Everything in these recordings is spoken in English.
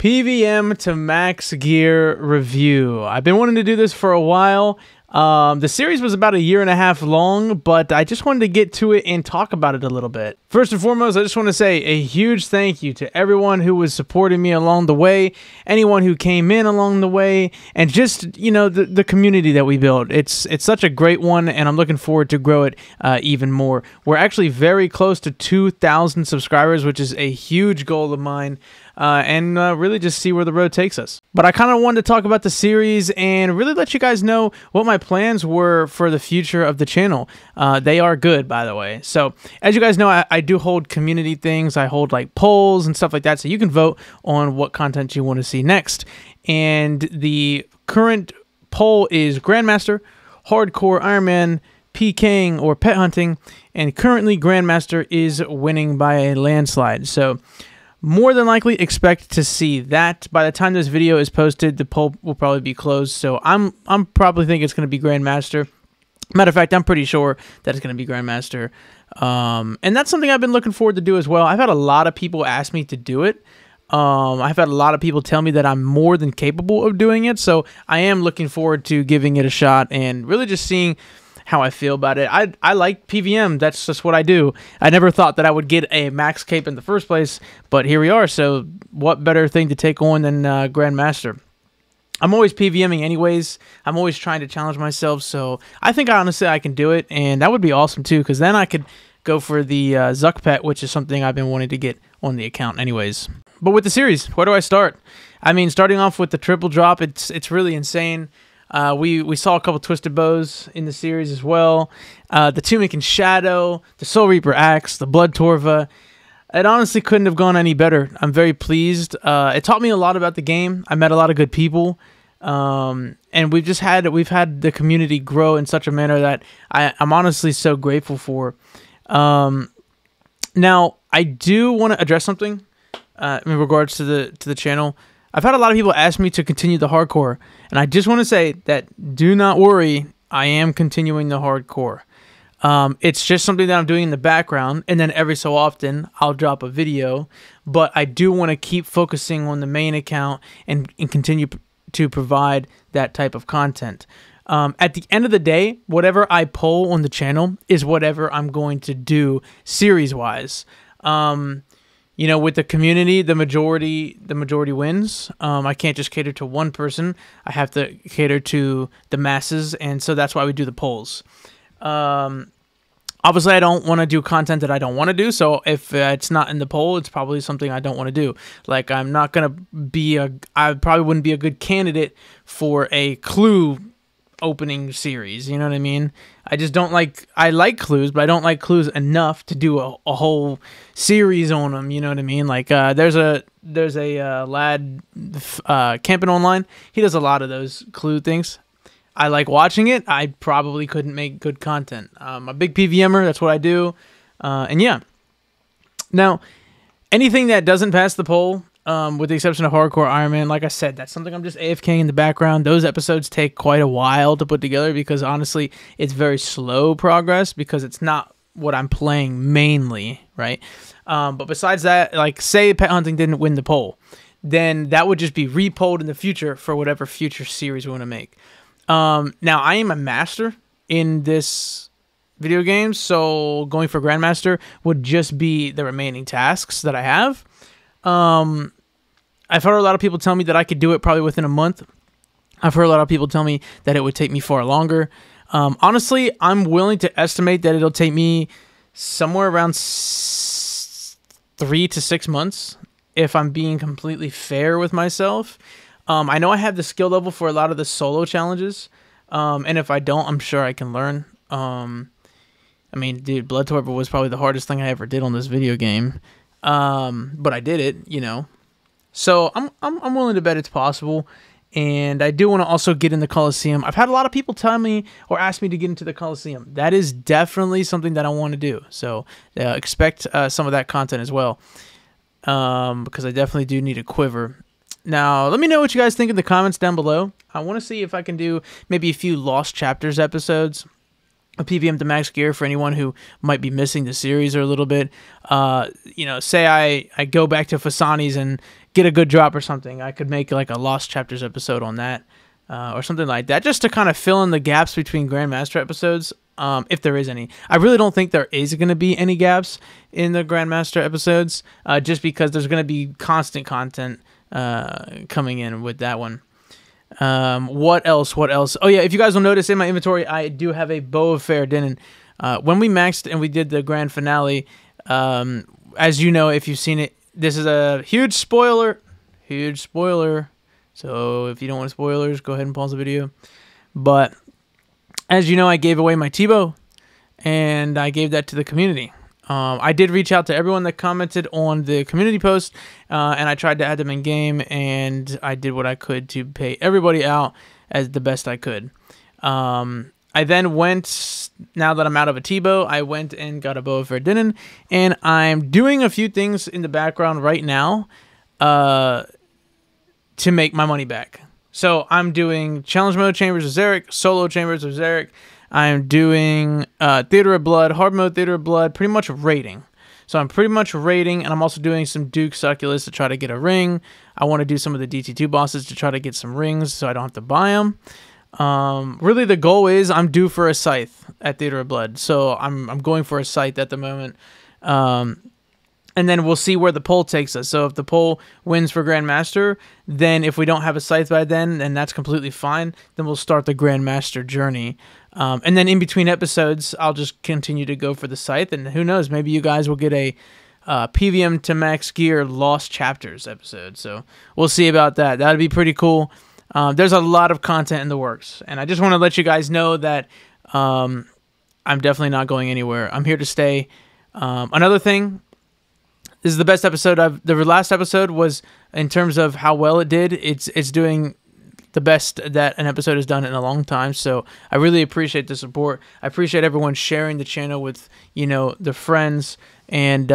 PVM to max gear review. I've been wanting to do this for a while. The series was about 1.5 years long, but I just wanted to get to it and talk about it a little bit. First and foremost, I just want to say a huge thank you to everyone who was supporting me along the way, anyone who came in along the way, and just, you know, the community that we built. It's such a great one, and I'm looking forward to grow it even more. We're actually very close to 2,000 subscribers, which is a huge goal of mine. And really just see where the road takes us. But I kind of wanted to talk about the series and really let you guys know what my plans were for the future of the channel. They are good, by the way. So as you guys know, I do hold community things. I hold like polls and stuff like that, so you can vote on what content you want to see next. And the current poll is Grandmaster, Hardcore Ironman, PKing, or Pet Hunting. And currently Grandmaster is winning by a landslide. So more than likely expect to see that. By the time this video is posted, the poll will probably be closed. So I'm probably thinking it's going to be Grandmaster. Matter of fact, I'm pretty sure that it's going to be Grandmaster. And that's something I've been looking forward to do as well. I've had a lot of people ask me to do it. I've had a lot of people tell me that I'm more than capable of doing it. So I am looking forward to giving it a shot and really just seeing how I feel about it. I like PVM. That's just what I do. I never thought that I would get a max cape in the first place, but here we are. So what better thing to take on than Grandmaster? I'm always PVMing anyways. I'm always trying to challenge myself. So I think honestly I can do it, and that would be awesome too, because then I could go for the Zuck Pet, which is something I've been wanting to get on the account anyways. But with the series, where do I start? I mean, starting off with the triple drop, it's really insane. We saw a couple Twisted Bows in the series as well. The Tunic and Shadow, the Soul Reaper Axe, the Blood Torva. It honestly couldn't have gone any better. I'm very pleased. It taught me a lot about the game. I met a lot of good people. And we've had the community grow in such a manner that I'm honestly so grateful for. Now, I do want to address something in regards to the channel. I've had a lot of people ask me to continue the hardcore, and I just want to say that do not worry, I am continuing the hardcore. It's just something that I'm doing in the background, and then every so often I'll drop a video, but I do want to keep focusing on the main account and continue to provide that type of content. At the end of the day, whatever I poll on the channel is whatever I'm going to do series-wise. You know, with the community, the majority wins. I can't just cater to one person. I have to cater to the masses, and so that's why we do the polls. Obviously, I don't want to do content that I don't want to do, so if it's not in the poll, it's probably something I don't want to do. Like, I probably wouldn't be a good candidate for a Clue opening series, you know what I mean? I just don't like, I like clues, but I don't like clues enough to do a whole series on them, you know what I mean? Like, there's a lad, Camping Online, he does a lot of those clue things. I like watching it. I probably couldn't make good content. I'm a big PVMer, that's what I do, and yeah. Now, anything that doesn't pass the poll, with the exception of Hardcore Ironman, like I said, that's something I'm just AFKing in the background. Those episodes take quite a while to put together because honestly, it's very slow progress because it's not what I'm playing mainly, right? But besides that, like say Pet Hunting didn't win the poll, then that would just be repolled in the future for whatever future series we want to make. Now, I am a master in this video game, so going for Grandmaster would just be the remaining tasks that I have. I've heard a lot of people tell me that I could do it probably within a month. I've heard a lot of people tell me that it would take me far longer. Honestly, I'm willing to estimate that it'll take me somewhere around 3 to 6 months if I'm being completely fair with myself. I know I have the skill level for a lot of the solo challenges, and if I don't, I'm sure I can learn. I mean, dude, Blood Torva was probably the hardest thing I ever did on this video game. But I did it, you know. So I'm willing to bet it's possible, and I do want to also get in the Coliseum. I've had a lot of people tell me or ask me to get into the Coliseum. That is definitely something that I want to do. So expect some of that content as well, because I definitely do need a quiver. Now, let me know what you guys think in the comments down below. I want to see if I can do maybe a few Lost Chapters episodes. A PVM to max gear for anyone who might be missing the series or a little bit. You know, say I go back to Fasani's and get a good drop or something, I could make like a Lost Chapters episode on that, or something like that, just to kind of fill in the gaps between Grandmaster episodes, if there is any. I really don't think there is going to be any gaps in the Grandmaster episodes, just because there's going to be constant content coming in with that one. What else? Oh yeah, if you guys will notice in my inventory, I do have a Bow of Fair Denon. When we maxed and we did the grand finale, as you know, if you've seen it, this is a huge spoiler. So if you don't want spoilers, go ahead and pause the video. But as you know, I gave away my T-bow, and I gave that to the community. I did reach out to everyone that commented on the community post, and I tried to add them in game, and I did what I could to pay everybody out as the best I could. I then went, now that I'm out of a T-bow, I went and got a Bow of Fair Denon, and I'm doing a few things in the background right now to make my money back. So I'm doing Challenge Mode Chambers of Xeric, Solo Chambers of Xeric. I'm doing Theater of Blood, Hard Mode Theater of Blood, pretty much raiding. So I'm pretty much raiding, and I'm also doing some Duke Succulus to try to get a ring. I want to do some of the DT2 bosses to try to get some rings so I don't have to buy them. Really the goal is I'm due for a Scythe at Theater of Blood. So I'm going for a Scythe at the moment. And then we'll see where the poll takes us. So if the poll wins for Grandmaster, then if we don't have a Scythe by then that's completely fine. Then we'll start the Grandmaster journey. And then in between episodes, I'll just continue to go for the Scythe. And who knows, maybe you guys will get a PVM to Max Gear Lost Chapters episode. So we'll see about that. That'd be pretty cool. There's a lot of content in the works. And I just want to let you guys know that I'm definitely not going anywhere. I'm here to stay. Another thing, this is the best episode the last episode was, in terms of how well it did, it's doing the best that an episode has done in a long time. So I really appreciate the support. I appreciate everyone sharing the channel with, the friends, and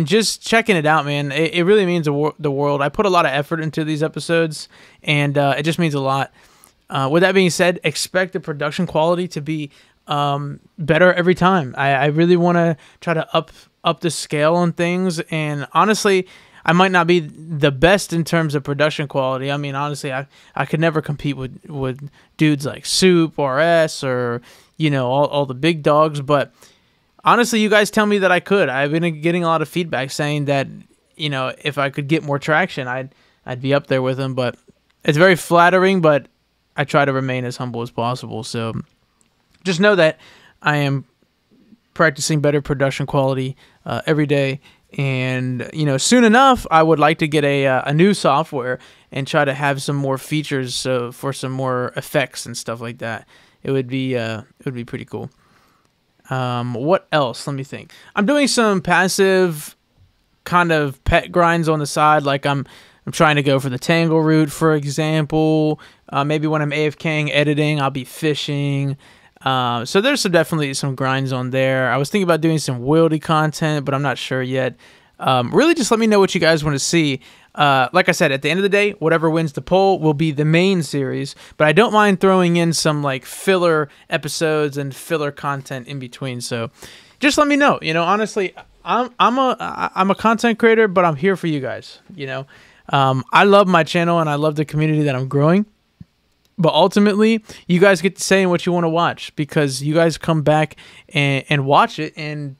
just checking it out, man. It really means the world. I put a lot of effort into these episodes, and it just means a lot. With that being said, expect the production quality to be better every time. I really want to try to up the scale on things, and honestly, I might not be the best in terms of production quality. I mean, honestly, I could never compete with dudes like Soup, RS, or all the big dogs, but honestly, you guys tell me that I could. I've been getting a lot of feedback saying that if I could get more traction, I'd be up there with them, but it's very flattering, but I try to remain as humble as possible. So just know that I am practicing better production quality every day, and soon enough I would like to get a new software and try to have some more features for some more effects and stuff like that. It would be pretty cool. What else? Let me think. I'm doing some passive kind of pet grinds on the side, like I'm trying to go for the Tangle route, for example. Maybe when I'm AFKing editing, I'll be fishing. So there's definitely some grinds on there. I was thinking about doing some Wildy content, but I'm not sure yet. Really just let me know what you guys want to see. Like I said, at the end of the day, whatever wins the poll will be the main series, but I don't mind throwing in some like filler episodes and filler content in between. So just let me know. Honestly, I'm a content creator, but I'm here for you guys. I love my channel and I love the community that I'm growing. But ultimately, you guys get to say what you want to watch, because you guys come back and watch it, and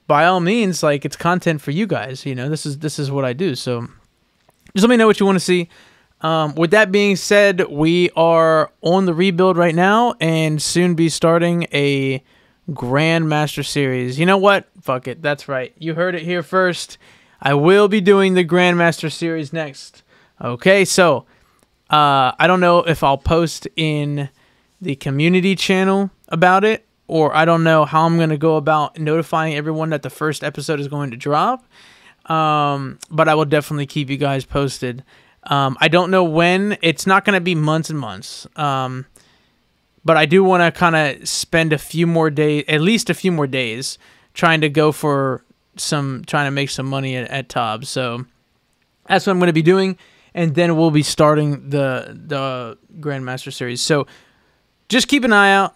by all means, like, it's content for you guys. This is what I do. So just let me know what you want to see. With that being said, we are on the rebuild right now, and soon be starting a Grandmaster series. You know what? Fuck it. That's right. You heard it here first. I will be doing the Grandmaster series next. Okay, so I don't know if I'll post in the community channel about it, or I don't know how I'm going to go about notifying everyone that the first episode is going to drop. But I will definitely keep you guys posted. I don't know when. It's not going to be months and months. But I do want to kind of spend a few more days, at least a few more days, trying to make some money at TOB. So that's what I'm going to be doing. And then we'll be starting the Grandmaster series. So just keep an eye out,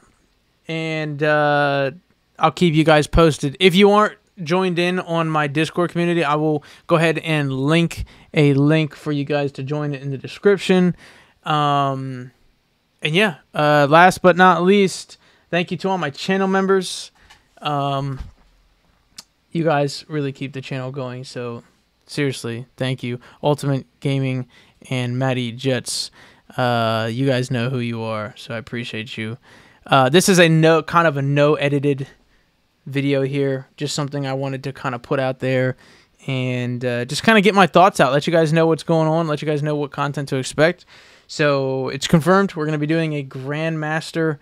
and I'll keep you guys posted. If you aren't joined in on my Discord community, I will go ahead and link a link for you guys to join it in the description. And yeah, last but not least, thank you to all my channel members. You guys really keep the channel going, so seriously, thank you. Ultimate Gaming and Matty Jets. You guys know who you are, so I appreciate you. This is kind of a no edited video here, just something I wanted to kind of put out there and just kind of get my thoughts out, let you guys know what's going on, let you guys know what content to expect. So it's confirmed we're going to be doing a Grandmaster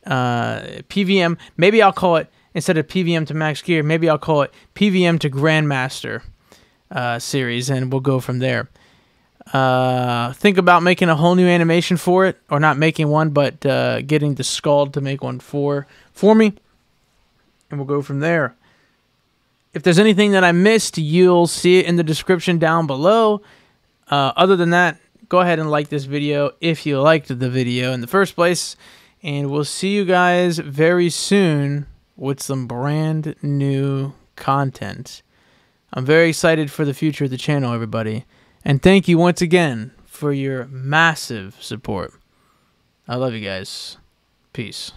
PVM. Maybe I'll call it, instead of PVM to Max Gear, maybe I'll call it PVM to Grandmaster series, and we'll go from there. Think about making a whole new animation for it, or not making one, but getting the Scald to make one for me, and we'll go from there. If there's anything that I missed, you'll see it in the description down below. Other than that, go ahead and like this video if you liked the video in the first place, and we'll see you guys very soon with some brand new content. I'm very excited for the future of the channel, everybody. And thank you once again for your massive support. I love you guys. Peace.